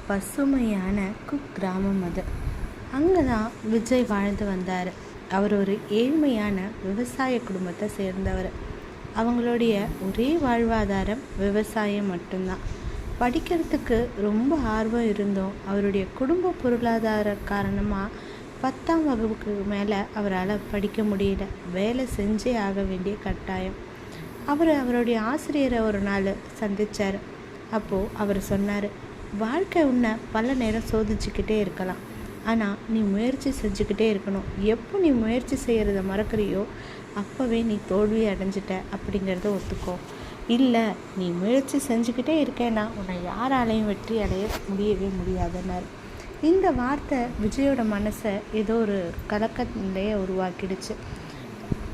பசுமையான குக்கிராமம் அது. அங்கே தான் விஜய் வாழ்ந்து வந்தார். அவர் ஒரு ஏழ்மையான விவசாய குடும்பத்தை சேர்ந்தவர். அவங்களுடைய ஒரே வாழ்வாதாரம் விவசாயம் மட்டும்தான். படிக்கிறதுக்கு ரொம்ப ஆர்வம் இருந்தும் அவருடைய குடும்ப பொருளாதார காரணமாக 10ஆம் வகுப்புக்கு மேலே அவரால் படிக்க முடியல. வேலை செஞ்சே ஆக வேண்டிய கட்டாயம். அவருடைய ஆசிரியரை ஒரு நாள் சந்தித்தார். அப்போது அவர் சொன்னார், வாழ்க்கை உன்னை பல நேரம் சோதிச்சுக்கிட்டே இருக்கலாம், ஆனால் நீ முயற்சி செஞ்சுக்கிட்டே இருக்கணும். எப்போ நீ முயற்சி செய்கிறத மறக்கிறியோ அப்போவே நீ தோல்வி அடைஞ்சிட்ட அப்படிங்கிறத ஒத்துக்கோ. இல்லை, நீ முயற்சி செஞ்சுக்கிட்டே இருக்கேன்னா உன்னை யாராலையும் வெற்றி அடைய முடியவே முடியாதுன்னாரு. இந்த வார்த்தை விஜயோட மனசை ஏதோ ஒரு கலக்கத்திலேயே உருவாக்கிடுச்சு.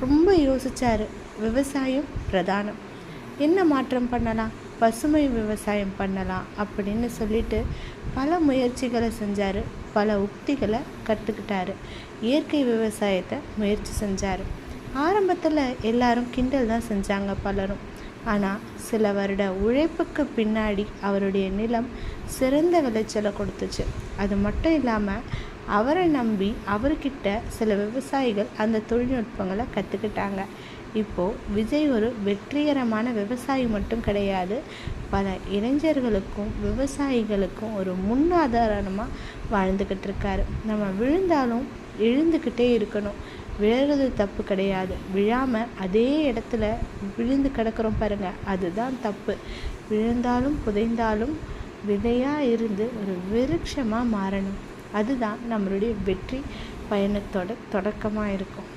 ரொம்ப யோசித்தார். விவசாயம் பிரதானம், என்ன மாற்றம் பண்ணலாம், பசுமை விவசாயம் பண்ணலாம் அப்படின்னு சொல்லிட்டு பல முயற்சிகளை செஞ்சார். பல உக்திகளை கற்றுக்கிட்டாரு. இயற்கை விவசாயத்தை முயற்சி செஞ்சார். ஆரம்பத்தில் எல்லாரும் கிண்டல் தான் செஞ்சாங்க பலரும். ஆனால் சில வருட உழைப்புக்கு பின்னாடி அவருடைய நிலம் சிறந்த விளைச்சலை கொடுத்துச்சு. அது மட்டும் இல்லாமல் அவரை நம்பி அவர்கிட்ட சில விவசாயிகள் அந்த தொழில்நுட்பங்களை கற்றுக்கிட்டாங்க. இப்போது விஜய் ஒரு வெற்றிகரமான விவசாயி மட்டும் கிடையாது, பல இளைஞர்களுக்கும் விவசாயிகளுக்கும் ஒரு முன்னுதாரணமாக வாழ்ந்துக்கிட்டு இருக்காரு. நம்ம விழுந்தாலும் எழுந்துக்கிட்டே இருக்கணும். விழுறது தப்பு கிடையாது. விழாமல் அதே இடத்துல விழுந்து கிடக்கிறோம் பாருங்கள், அதுதான் தப்பு. விழுந்தாலும் புதைந்தாலும் விதையாக இருந்து ஒரு விருட்சமாக மாறணும். அதுதான் நம்மளுடைய வெற்றி பயணத்தோட தொடக்கமாக இருக்கும்.